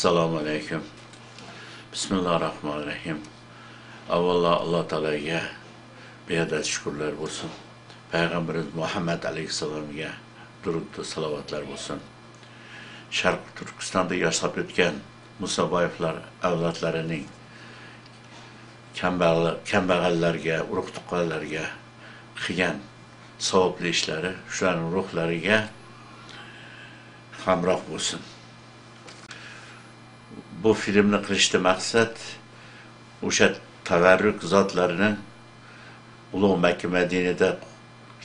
Assalomu alaykum. Bismillahirrahmanirrahim. Avvalo Alloh taolaga beadad shukrlar bo'lsin. Payg'ambarimiz Muhammad alayhisalomga durud va salovatlar bo'lsin. Sharq Turkistonda yashab o'tgan Musaboyevlar avlodlarining kambag'allarga, urug' tuqqanlarga qilgan savobli ishlari shularning ruhlariga hamroh bo'lsin. Bu filmni qilishda maqsad o'sha tavarruk zotlarining ulug' Makka Madinada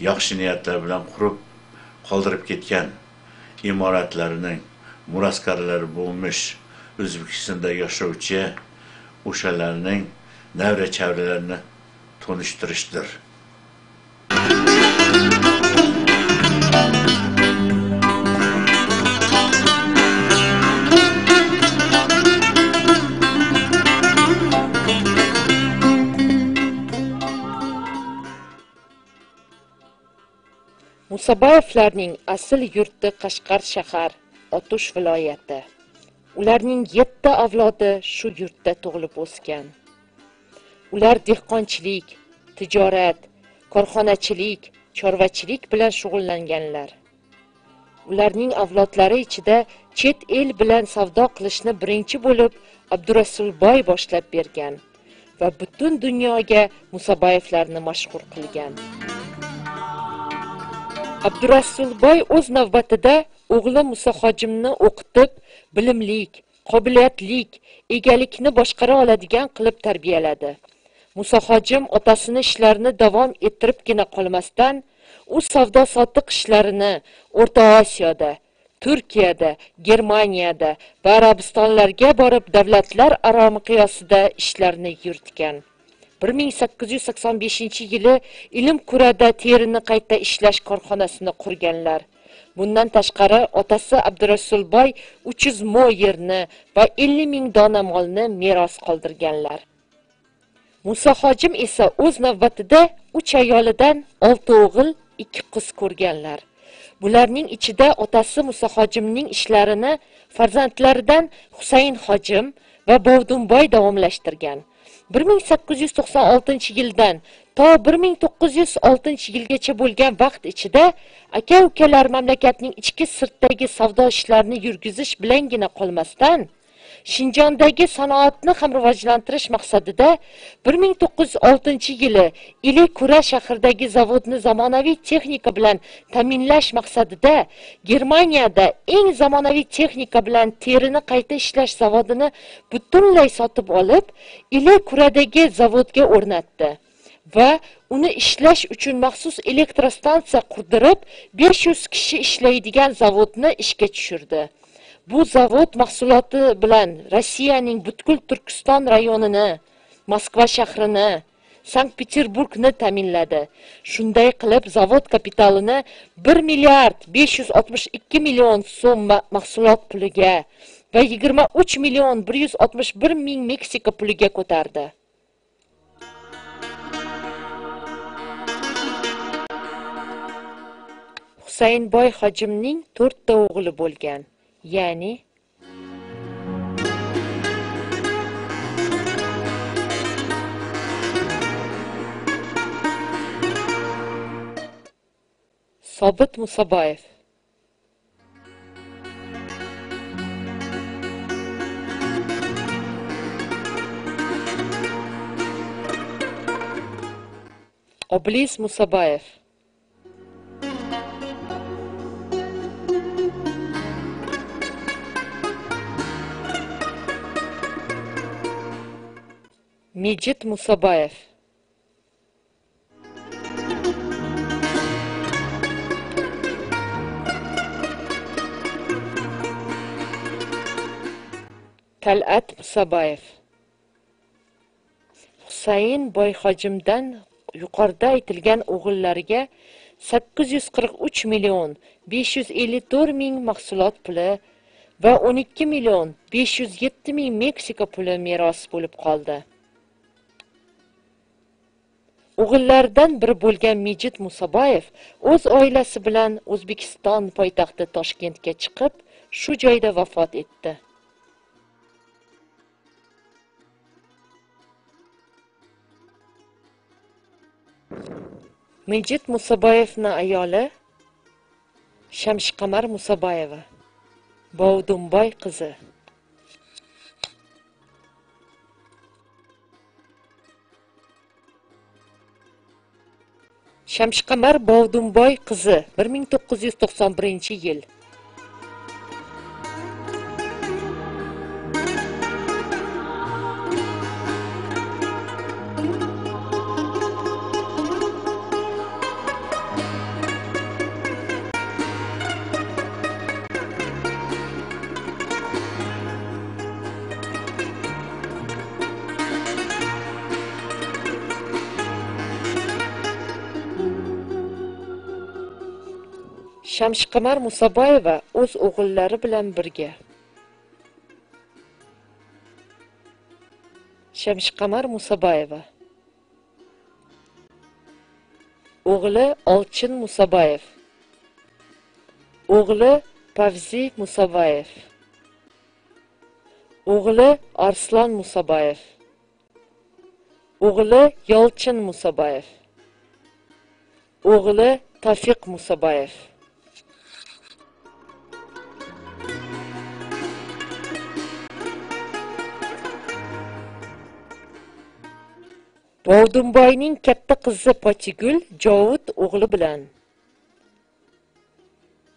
yaxshi niyatlar bilan qurib qoldirib ketgan imoratlarining muraskarlari bo'lmish O'zbekistonda yashovchi o'shalarning navra-chavralarini tanishtirishdir. Musaboyevlarning asl yurti Qashqar shahar, Otush viloyati. Ularning 7 avlodi shu yurtda tug'ilib o'sgan. Ular dehqonchilik, tijorat, korxonachilik, chorvachilik bilan shug'ullanganlar. Ularning avlodlari ichida chet el bilan savdo qilishni birinchi bo'lib Abdurasulboy boshlab bergan va butun dunyoga Musaboyevlarni mashhur qilgan. Abdurasulboy o'z navbatida o'g'li Musaxojimni o'qitib, bilimlik, qobiliyatlik, egalikni boshqara oladigan qilib tarbiyaladi. Musaxojim otasini ishlarini davom ettiribgina qolmasdan, u savdo-sotiq ishlarini O'rta Osiyoda, Turkiyada, Germaniyada va Arabistonlarga borib davlatlar aro miqyosida ishlarini yuritgan. 1885-yili Ilm Kurada terini qayta ishlash korxonasini qurganlar. Bundan tashqari otasi Abdurasulboy 300 mo yerni va 50 ming dona molni meros qoldirganlar. Musaxojim esa o'z navbatida 3 ayolidan 6 o'g'il, 2 qiz ko'rganlar. Bularning ichida otasi Musaxojimning ishlarini farzandlaridan Husayn Xojim va Bovdunboy davomlashtirgan. 1896-yildan to 1906-yilgacha bo'lgan vaqt ichida aka-ukalar mamlakatning ichki sirtdagi savdo ishlarini yurgizish bilangina qolmasdan, Shinjondagi sanoatni ham rivojlantirish maqsadida 1906-yili Ilikura shahridagi zavodni zamonaviy texnika bilan ta'minlash maqsadida Germaniyada eng zamonaviy texnika bilan terini qayta ishlash zavodini butunlay sotib olib, Ilikuradagi zavodga o'rnatdi va uni ishlash uchun maxsus elektrostansiya qurdirib, 500 kishi ishlaydigan zavodni ishga tushirdi. Bu zavod mahsuloti bilan Rossiyaning butkul Turkiston rayonini, Moskva shahrini, Sankt-Peterburgni ta'minladi. Shunday qilib zavod kapitalini 1 milliard 562 million so'm mahsulot puliga va 23 million 161 ming Meksika puliga ko'tardi. Husaynboy Xojimning 4 ta o'g'li bo'lgan. Ya'ni Sobit Musaboyev, Oblis Musaboyev, Mejit Musaboyev, Talat Musaboyev. Husayn Boyxojimdan yuqorida aytilgan o'g'illariga 843 million 554 ming mahsulot puli va 12 million 507 ming Meksika puli meros bo'lib qoldi. O'g'illaridan biri bo'lgan Mejit Musaboyev o'z oilasi bilan O'zbekiston poytaxti Toshkentga chiqib, shu joyda vafot etdi. Mejit Musaboyevning ayoli Shamshqamar Musaboyeva, Bovdunboy qizi. Shamshqamar Bovdunboy qizi 1991-yil. Shamshqamar Musaboyeva o'z o'g'illari bilan birga. Shamshqamar Musaboyeva. O'g'li Olchin Musaboyev. O'g'li Pavzi Musaboyev. O'g'li Arslon Musaboyev. O'g'li Yolchin Musaboyev. O'g'li Tavfiq Musaboyev. Bovdunboyning katta qizi Pochigul Jovud o'g'li bilan.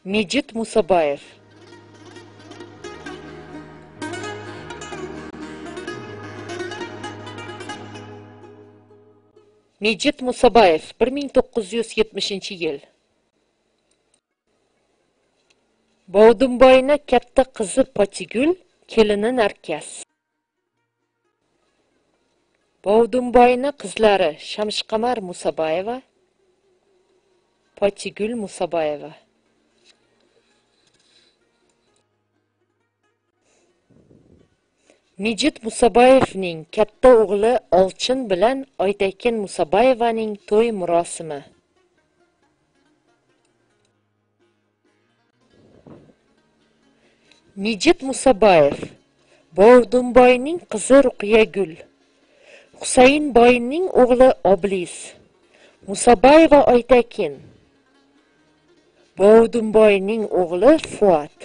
Mejit Musaboyev. Mejit Musaboyev 1970-yil. Bovdunboyning katta qizi Pochigul, kelini Narkas. Bovdunboyning qizlari Shamshqamar Musaboyeva, Pochigul Musaboyeva. Mejit Musaboyevning katta o'g'li Olchin bilan Oytekin Musaboyevaning to'y murosimi. Mejit Musaboyev, Bovdunboyning qizi Ruqiyagul, Husayn boyning o'g'li Oblis, Musaboyeva Oytekin, Bovdunboyning o'g'li Fuat.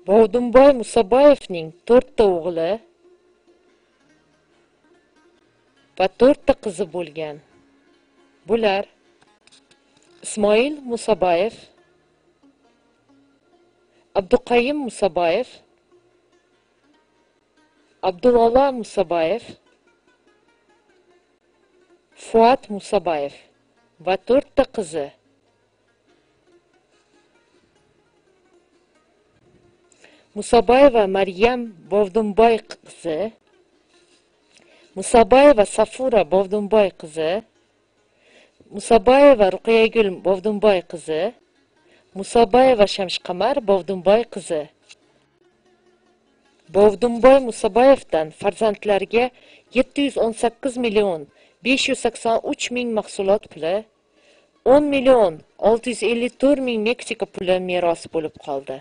Bovdunboy Musaboyevning 4 ta o'g'li va 4 ta qizi bo'lgan. Bular Ismoil Musaboyev, Abduqayim Musaboyev, Abdullola Musaboyev, Fuat Musaboyev va 4 ta qizi. Musaboyeva Maryam Bovdunboy qizi, Musaboyeva Safura Bovdunboy qizi, Musaboyeva Ruqiyagul Bovdunboy qizi, Musaboyeva Shamshqamar Bovdunboy qizi. Bovdunboy Musaboyevdan farzandlariga 718 million 583 ming mahsulot puli, 10 million 654 ming Meksika puli meros bo'lib qoldi.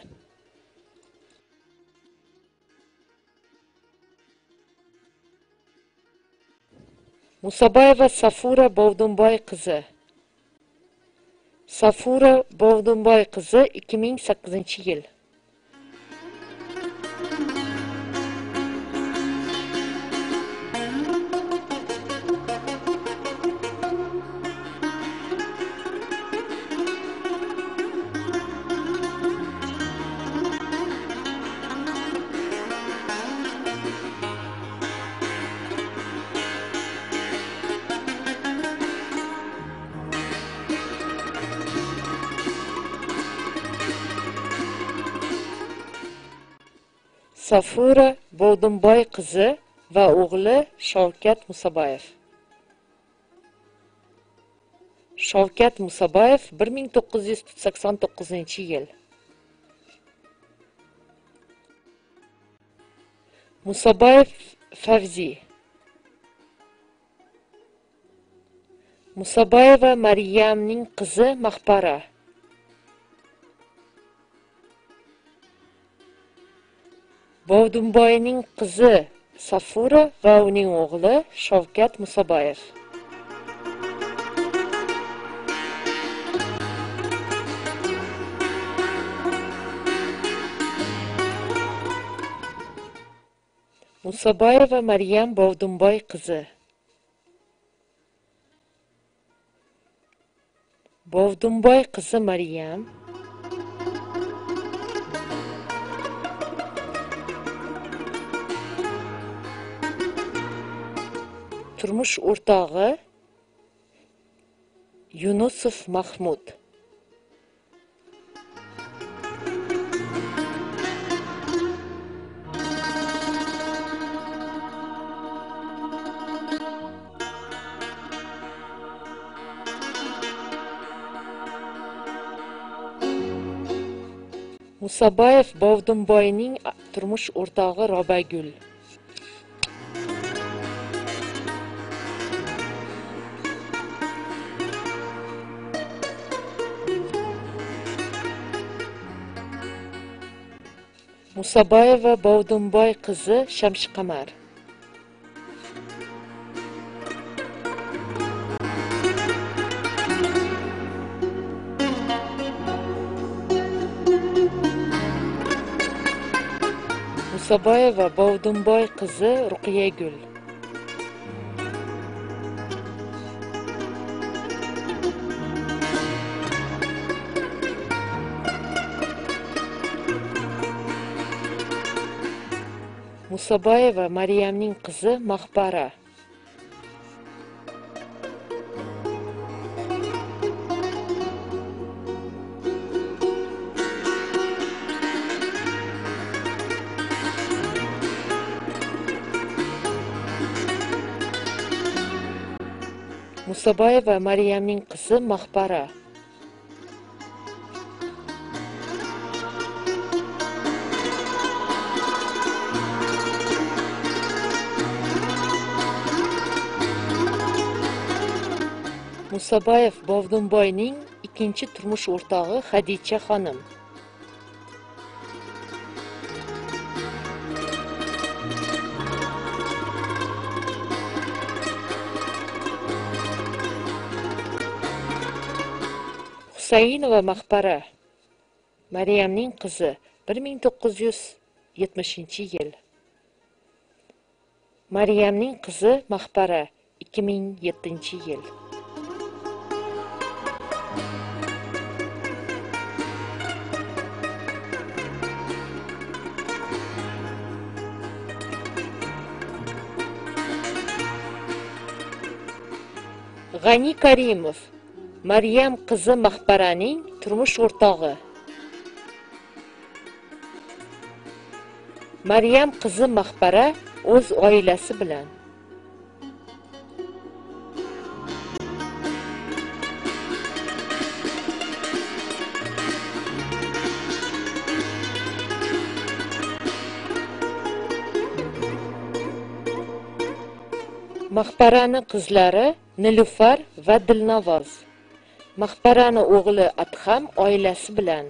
Musaboyeva Safura Bovdunboy qizi. Safura Bovdunboy qizi 2008-yil. Safura Bovdunboy qizi va o'g'li Shavkat Musaboyev. Shavkat Musaboyev 1989-yil. Musaboyev Favzi. Musabayeva Maryamning qizi Maqbara. Bovdunboyning qizi Safura va uning o'g'li Shavkat Musabayev. Musabayeva Maryam Bovdunboy qizi. Bovdunboy qizi Maryam. Turmush o'rtog'i Yunusov Mahmud. Musabayev Bovdunboyning turmush o'rtog'i Robagul. Musabayeva Bovdunboy qizi Shamshqamar. Musabayeva Bovdunboy qizi Ruqiyagul. Musabayeva Maryamning qizi Maqbara. Musabayeva Maryamning qizi Maqbara. Musabayev Bovdunboyning ikkinchi turmush o'rtog'i Xadicha xonim. Husaynova Maqbara. Maryamning qizi 1970-yil. Maryamning qizi Maqbara 2007-yil. G'ani Karimov Maryam qizi Maqbaraning turmush o'rtog'i. Maryam qizi Maqbara o'z oilasi bilan. Maqbarani qizlari Nilufar va Dilnavoz. Maqbarani o'g'li Adham oilasi bilan.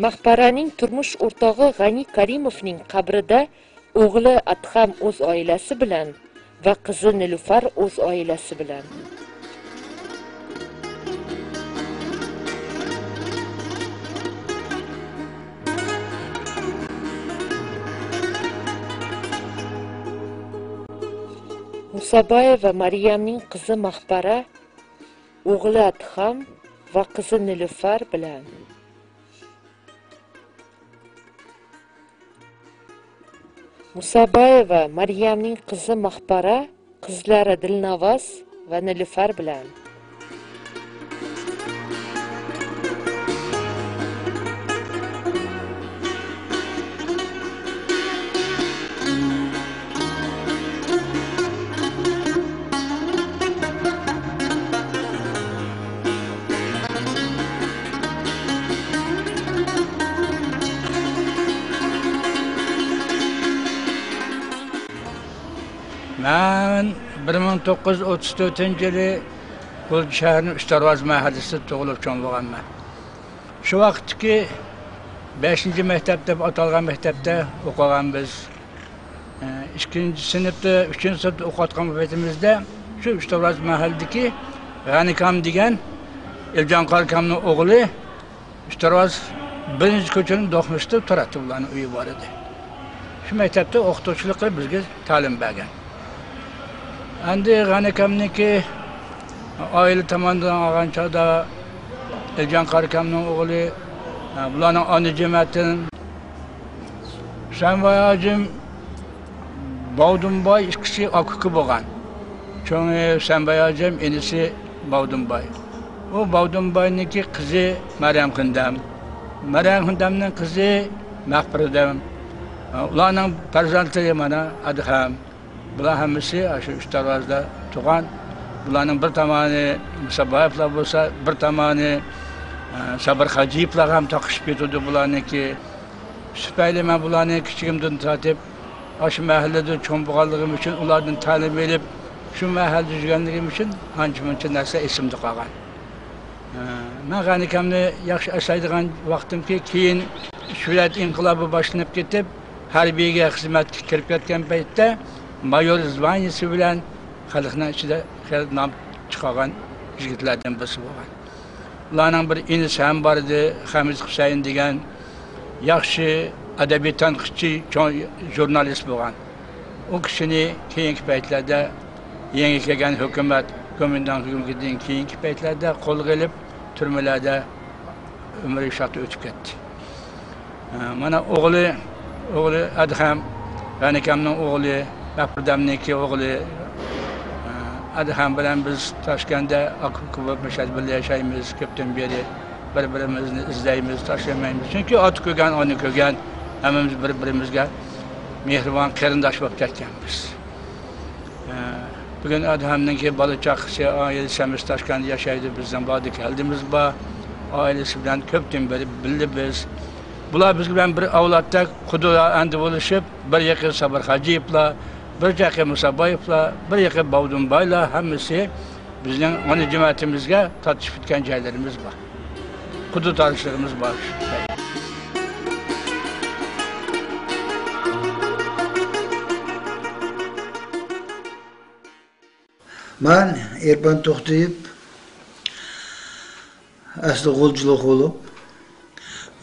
Maqbaraning turmush o'rtog'i G'ani Karimovning qabrida o'g'li Adham o'z oilasi bilan va qizi Nilufar o'z oilasi bilan. Musabayeva Maryamning qizi Maqbara, o'g'li Adham va qizi Nilufar bilan. Musabayeva Maryamning qizi Maqbara, qizlari Dilnavoz va Nilufar bilan. Ben 1934-yili G'ulji shahrining Uchdarvoz mahallasida tug'ilib cho'ng bo'lganman. Shu vaqtdagi 5-maktab deb atalgan maktabda o'qigan biz. 2-sinfda, 3-sinfda o'qiyotgan paytimizda shu Uchdarvoz mahalladagi G'anikam degan Eljon Qarkamning o'g'li Uchdarvoz 1-ko'chaning do'xmisida turadi, ularning uyi bor edi. Shu maktabda o'qituvchilik qilib bizga ta'lim bergan. Endi G'anikamniki oila tomonidan olgan chog'da Eljon Qarkamning o'g'li bularning ona jematin Sanbayojim Bavdunboy ikkisi okuki bo'lgan. Cho'ngi Sanbayojim enisi Bavdunboy. O Bavdunboyniki qizi Maryam Xundam. Maryam Xundamning qizi Maqbirdam. Ularning farzandi mana Adham. Bular hammasi shu Uchdarvozda tug'an. Bularning bir tomoni Musaboyevlar bo'lsa, bir tomoni Sabir Hajiyevlar ham taqishib ketdi bularniki. Süpayli men bularni kichigimdan tortib, shu mahallada cho'ng bo'lganligim uchun ulardan ta'lim olib, shu mahallada yurganligim uchun ancha-muncha narsa esimda qolgan. Men G'anikamni yaxshi asraydigan vaqtimki, keyin Shuvlat inqilobi boshlanib ketib, harbiyga xizmatga kirib ketgan paytda mayor zvaniyasi bilan xalqning ichida nom chiqargan yigitlardan birisi bo'lgan. Ularning bir inisi ham bor edi, Hamid Husayn degan yaxshi adabiy tanqidchi, jurnalist bo'lgan. O kishini keyingi paytlarda yangi kelgan hukumat, komandan hukumatidan keyingi paytlarda qo'lga olib, turmalarda umri shaqti o'tib ketdi. Mana o'g'li Adham, G'anikamning o'g'li, Maqbirdamniki o'g'li Adham bilan biz Toshkentda ko'p birga yashaymiz, ko'pdan beri bir-birimizni izlaymiz, tashlamaymiz. Chunki ot ko'rgan, oni ko'rgan, hammamiz bir-birimizga mehribon qarindosh bo'lib ketganmiz. Bugun Adhamningki bola chaqasi oilasi Toshkentda yashaydi, bizdan bordik, keldimiz bor. Oilasi bilan ko'pdan beri bildi biz. Bular biz bilan bir avlodda Xudoga andi bo'lishib, bir yaqin Sabir Hajiyevlar, bir yaqin Musaboyevlar, bir yaqin Bavdunboylar hammasi bizning ona jamatimizga tatishib ketgan joylarimiz bor. Xudo tanishligimiz bor. Men Erpan To'xtayev asli g'uljilik bo'lib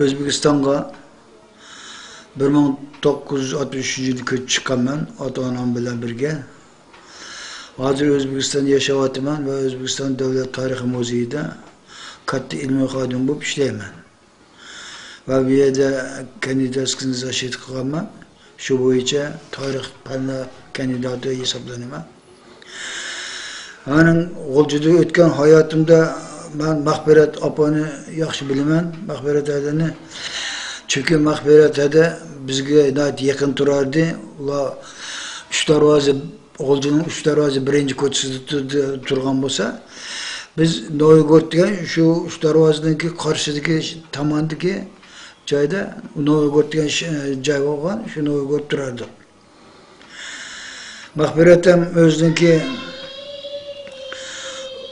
O'zbekistonga 1963-yilda ko'chib chiqqanman ota-onam bilan birga. Hozir O'zbekistonda yashayapman va O'zbekiston Davlat tarixi muzeyida katta ilmiy xodim bo'lib ishlayman. Va bu yerda kandidatskini zashit qilganman. Shu bo'yicha tarix fanlari kandidati hisoblanaman. Mening g'uljida o'tgan hayotimda men Maqbirat opani yaxshi bilaman. Maqbirat adani chunki Maqbirat ada bizga yaqin turardi. Ular Uchdarvoza G'uljining Uchdarvoza birinchi ko'chasida turgan bo'lsa, biz Noyg'ot degan shu Uchdarvozniki qarshidagi tomondagi joyda Noyg'ot degan joy bo'lgan, shu Noyg'ot turardi. Maqbirat ham o'ziniki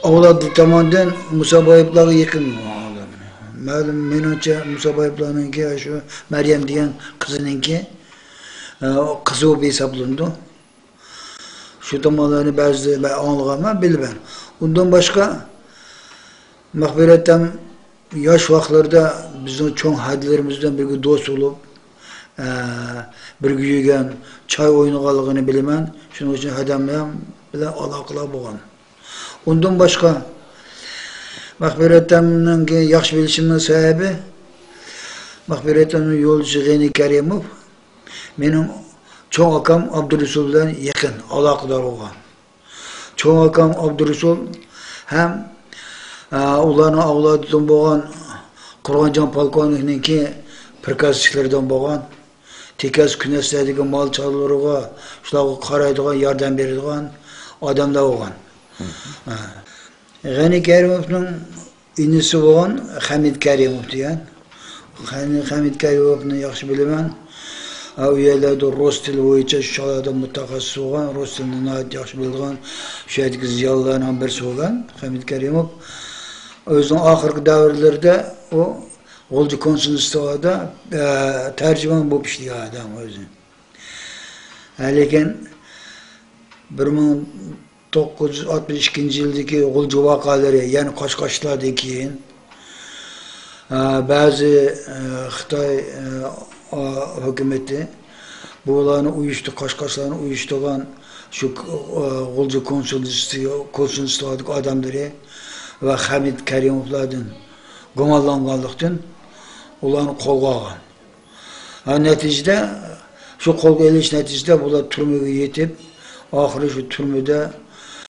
avlodi tomonidan Musaboyevlarga yaqin. Ma'lum menimcha Musaboyevlarningki shu Maryam degan qizininki qizi bo'lib hisoblandi. Shu tomonlarni ba'zida anglaganman, bilmayman. Undan boshqa Maqbirat ham yosh vaqtlarda bizning cho'ng hadlarimizdan birga do'st bo'lib, birga yurgan, choy o'ynaganligini bilaman. Shuning uchun Adam bilan aloqalar bo'lgan. Undan boshqa Maqbiratamning yaxshi bilishimning sababi Maqbiratamning yo'lchi G'ani Karimov mening cho'ng akam Abdurasul bilan yaqin aloqador bo'lgan. Cho'ng akam Abdurasul ham ularning avlodidan bo'lgan Qur'onjon polkovnikniki prikazchilardan bo'lgan, tekaz kunaslardagi mol chorlariga shularga qaraydigan, yordam beradigan odamlar bo'lgan. G'ani Karimovning inisi bo'lgan Hamid Karimov degan. Hamid Karimovni yaxshi bilaman. u yerlarda rus tili bo'yicha shu chog'larda mutaxassis bo'lgan, rus tilini nihoyat yaxshi bilgan shu yerdagi ziyolilardan birisi bo'lgan Hamid Karimov. O'zining oxirgi davrlarda u G'o'lji konsulxonasida tarjimon bo'lib ishlagan odam o'zi. Lekin 1962 yildagi G'o'lji voqealari, ya'ni Qoshqoshlardan keyin ba'zi Xitoy hukumati bularni Qoshqoshlarni uyushtirgan shu G'o'lji konsulxonasidagi odamlari va Hamid Karimovlardan gumonlanganlikdan ularni qo'lga olgan. Natijada shu qo'lga olish natijasida bular turmaga yetib, oxiri shu turmada